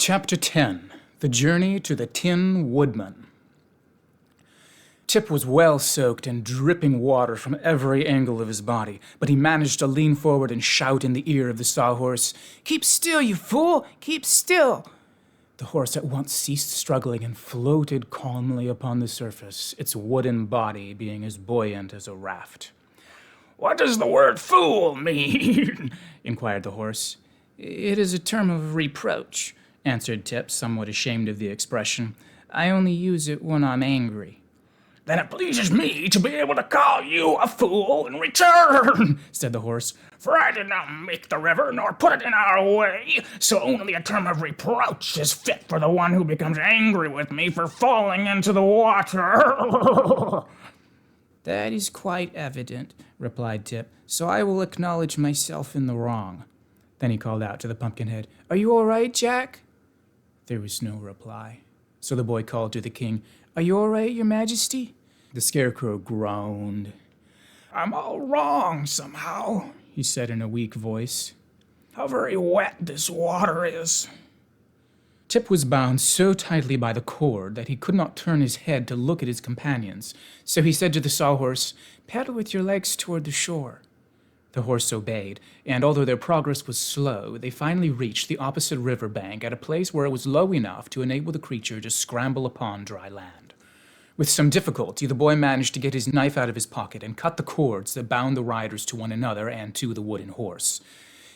Chapter 10. The Journey to the Tin Woodman. Tip was well soaked and dripping water from every angle of his body, but he managed to lean forward and shout in the ear of the sawhorse, "Keep still, you fool! Keep still!" The horse at once ceased struggling and floated calmly upon the surface, its wooden body being as buoyant as a raft. "What does the word fool mean?" inquired the horse. "It is a term of reproach," answered Tip, somewhat ashamed of the expression. "I only use it when I'm angry." "Then it pleases me to be able to call you a fool in return," said the horse, "for I did not make the river nor put it in our way, so only a term of reproach is fit for the one who becomes angry with me for falling into the water." "That is quite evident," replied Tip, "so I will acknowledge myself in the wrong." Then he called out to the Pumpkinhead, "Are you all right, Jack?" There was no reply, so the boy called to the king, "Are you all right, your majesty?" The Scarecrow groaned. "I'm all wrong somehow," he said in a weak voice. "How very wet this water is." Tip was bound so tightly by the cord that he could not turn his head to look at his companions, so he said to the sawhorse, "Paddle with your legs toward the shore." The horse obeyed, and although their progress was slow, they finally reached the opposite river bank at a place where it was low enough to enable the creature to scramble upon dry land. With some difficulty, the boy managed to get his knife out of his pocket and cut the cords that bound the riders to one another and to the wooden horse.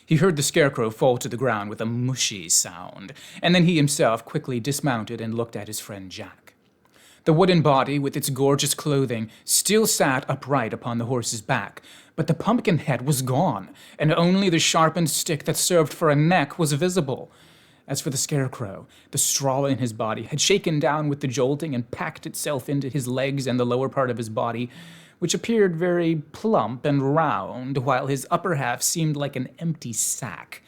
He heard the Scarecrow fall to the ground with a mushy sound, and then he himself quickly dismounted and looked at his friend Jack. The wooden body, with its gorgeous clothing, still sat upright upon the horse's back, but the pumpkin head was gone, and only the sharpened stick that served for a neck was visible. As for the Scarecrow, the straw in his body had shaken down with the jolting and packed itself into his legs and the lower part of his body, which appeared very plump and round, while his upper half seemed like an empty sack.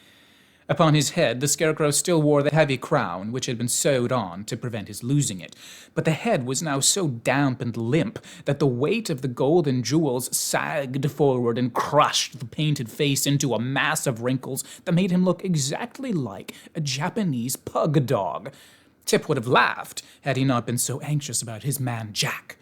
Upon his head, the Scarecrow still wore the heavy crown, which had been sewed on to prevent his losing it, but the head was now so damp and limp that the weight of the golden jewels sagged forward and crushed the painted face into a mass of wrinkles that made him look exactly like a Japanese pug dog. Tip would have laughed had he not been so anxious about his man Jack.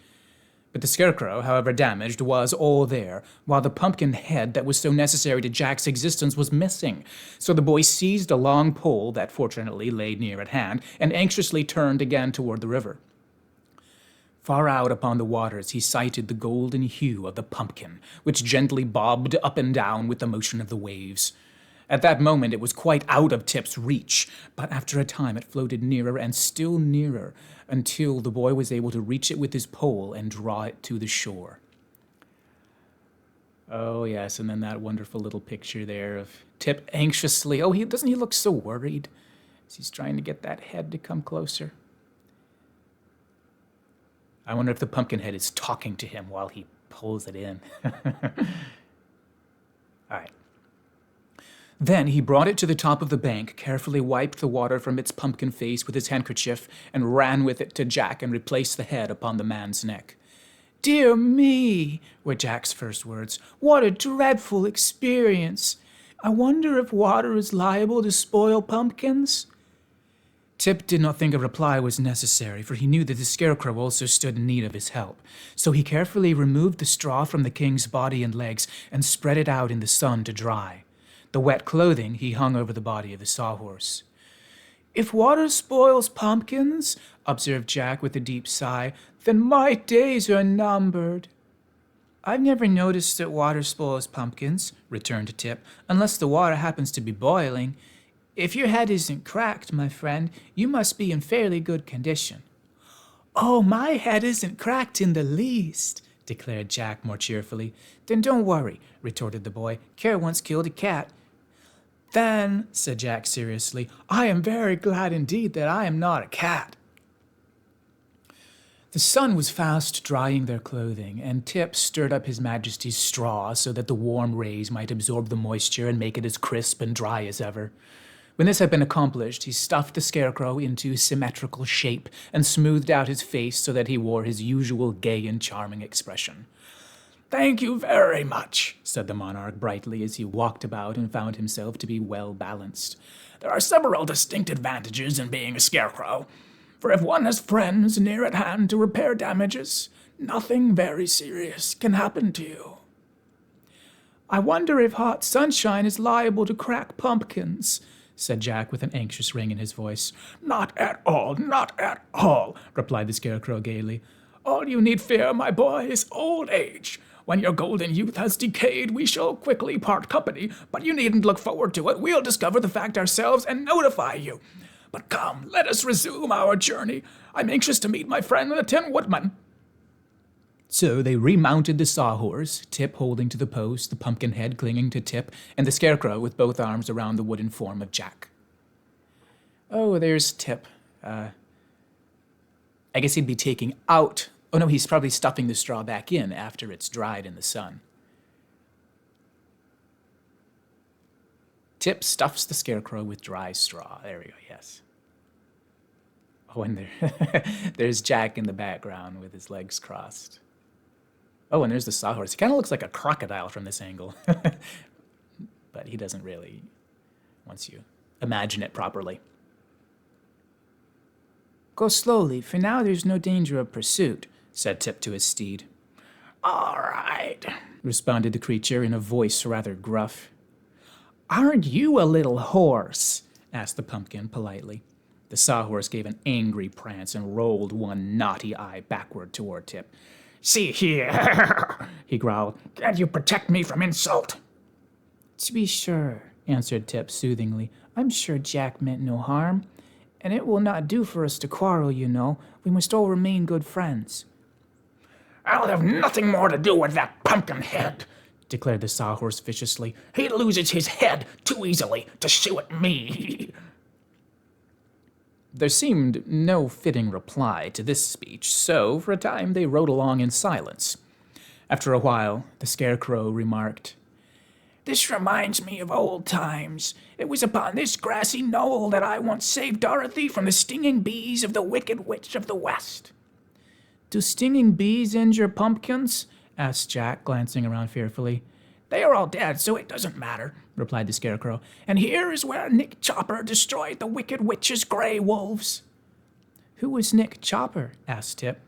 But the Scarecrow, however damaged, was all there, while the pumpkin head that was so necessary to Jack's existence was missing. So the boy seized a long pole that fortunately lay near at hand, and anxiously turned again toward the river. Far out upon the waters he sighted the golden hue of the pumpkin, which gently bobbed up and down with the motion of the waves. At that moment it was quite out of Tip's reach, but after a time it floated nearer and still nearer, until the boy was able to reach it with his pole and draw it to the shore. Oh yes, and then that wonderful little picture there of Tip anxiously, doesn't he look so worried as he's trying to get that head to come closer? I wonder if the pumpkin head is talking to him while he pulls it in. All right. Then he brought it to the top of the bank, carefully wiped the water from its pumpkin face with his handkerchief, and ran with it to Jack and replaced the head upon the man's neck. "Dear me," were Jack's first words. "What a dreadful experience. I wonder if water is liable to spoil pumpkins?" Tip did not think a reply was necessary, for he knew that the Scarecrow also stood in need of his help. So he carefully removed the straw from the king's body and legs and spread it out in the sun to dry. The wet clothing he hung over the body of the sawhorse. "If water spoils pumpkins," observed Jack with a deep sigh, "then my days are numbered." "I've never noticed that water spoils pumpkins," returned Tip, "unless the water happens to be boiling. If your head isn't cracked, my friend, you must be in fairly good condition." "Oh, my head isn't cracked in the least," declared Jack more cheerfully. "Then don't worry," retorted the boy. "Care once killed a cat." "Then," said Jack seriously, "I am very glad indeed that I am not a cat." The sun was fast drying their clothing, and Tip stirred up His Majesty's straw so that the warm rays might absorb the moisture and make it as crisp and dry as ever. When this had been accomplished, he stuffed the Scarecrow into symmetrical shape and smoothed out his face so that he wore his usual gay and charming expression. "Thank you very much," said the monarch brightly as he walked about and found himself to be well balanced. "There are several distinct advantages in being a scarecrow. For if one has friends near at hand to repair damages, nothing very serious can happen to you." "I wonder if hot sunshine is liable to crack pumpkins," said Jack with an anxious ring in his voice. "Not at all, not at all," replied the Scarecrow gaily. "All you need fear, my boy, is old age. When your golden youth has decayed, we shall quickly part company, but you needn't look forward to it. We'll discover the fact ourselves and notify you. But come, let us resume our journey. I'm anxious to meet my friend the Tin Woodman." So they remounted the sawhorse, Tip holding to the post, the pumpkin head clinging to Tip, and the Scarecrow with both arms around the wooden form of Jack. Oh, there's Tip. I guess he'd be taking out... Oh no, he's probably stuffing the straw back in after it's dried in the sun. Tip stuffs the Scarecrow with dry straw. There we go, yes. Oh, and there's Jack in the background with his legs crossed. Oh, and there's the sawhorse. He kind of looks like a crocodile from this angle. But he doesn't really, once you imagine it properly. "Go slowly, for now there's no danger of pursuit," said Tip to his steed. "All right," responded the creature in a voice rather gruff. "Aren't you a little horse?" asked the pumpkin politely. The sawhorse gave an angry prance and rolled one naughty eye backward toward Tip. "See here," he growled. "Can't you protect me from insult?" "To be sure," answered Tip soothingly. "I'm sure Jack meant no harm. And it will not do for us to quarrel, you know. We must all remain good friends." "I'll have nothing more to do with that pumpkin head," declared the sawhorse viciously. "He loses his head too easily to shoot at me." There seemed no fitting reply to this speech, so for a time they rode along in silence. After a while, the Scarecrow remarked, "This reminds me of old times. It was upon this grassy knoll that I once saved Dorothy from the stinging bees of the Wicked Witch of the West." "Do stinging bees injure pumpkins?" asked Jack, glancing around fearfully. "They are all dead, so it doesn't matter," replied the Scarecrow. "And here is where Nick Chopper destroyed the Wicked Witch's grey wolves." "Who was Nick Chopper?" asked Tip.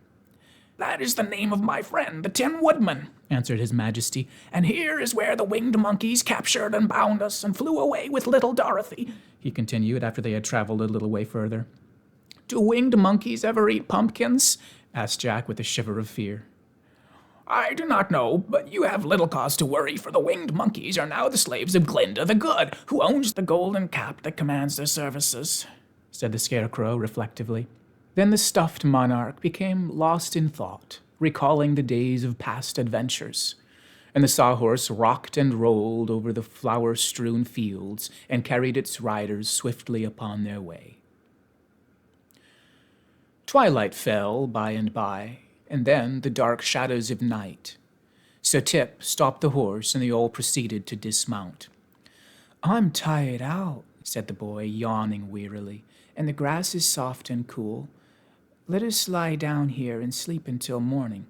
"That is the name of my friend, the Tin Woodman," answered His Majesty. "And here is where the winged monkeys captured and bound us and flew away with little Dorothy," he continued after they had traveled a little way further. "Do winged monkeys ever eat pumpkins?" asked Jack with a shiver of fear. "I do not know, but you have little cause to worry, for the winged monkeys are now the slaves of Glinda the Good, who owns the golden cap that commands their services," said the Scarecrow reflectively. Then the stuffed monarch became lost in thought, recalling the days of past adventures, and the sawhorse rocked and rolled over the flower-strewn fields and carried its riders swiftly upon their way. Twilight fell by and by, and then the dark shadows of night. So Tip stopped the horse, and they all proceeded to dismount. "I'm tired out," said the boy, yawning wearily, "and the grass is soft and cool. Let us lie down here and sleep until morning."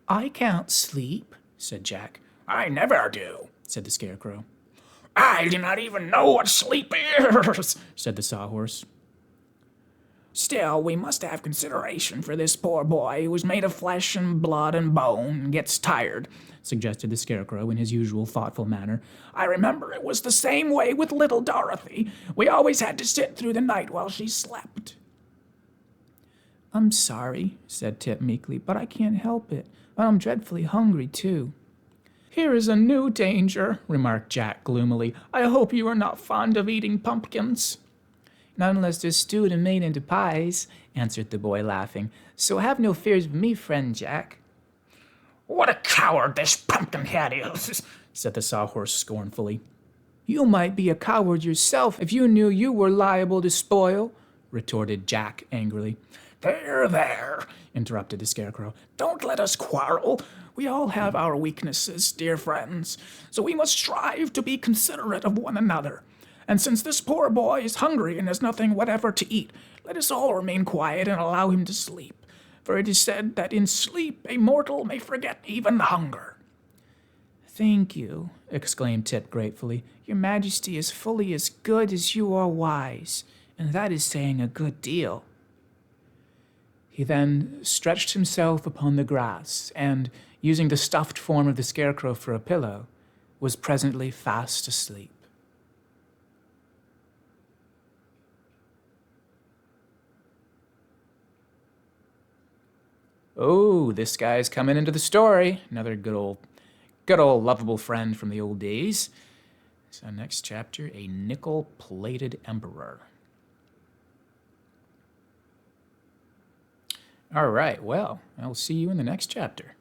"I can't sleep," said Jack. "I never do," said the Scarecrow. "I do not even know what sleep is," said the sawhorse. "Still, we must have consideration for this poor boy who is made of flesh and blood and bone and gets tired," suggested the Scarecrow in his usual thoughtful manner. "I remember it was the same way with little Dorothy. We always had to sit through the night while she slept." "I'm sorry," said Tip meekly, "but I can't help it. I'm dreadfully hungry, too." "Here is a new danger," remarked Jack gloomily. "I hope you are not fond of eating pumpkins." "Not unless they're stewed and made into pies," answered the boy, laughing. "So have no fears of me, friend Jack." "What a coward this pumpkin head is," said the sawhorse scornfully. "You might be a coward yourself if you knew you were liable to spoil," retorted Jack angrily. There, interrupted the Scarecrow. "Don't let us quarrel. We all have our weaknesses, dear friends, so we must strive to be considerate of one another. And since this poor boy is hungry and has nothing whatever to eat, let us all remain quiet and allow him to sleep. For for it is said that in sleep a mortal may forget even hunger." "Thank you," exclaimed Tip gratefully. "Your Majesty is fully as good as you are wise, and that is saying a good deal." He then stretched himself upon the grass, and, using the stuffed form of the scarecrow for a pillow, was presently fast asleep. Oh, this guy's coming into the story. Another good old lovable friend from the old days. So next chapter, a nickel-plated emperor. All right, well, I'll see you in the next chapter.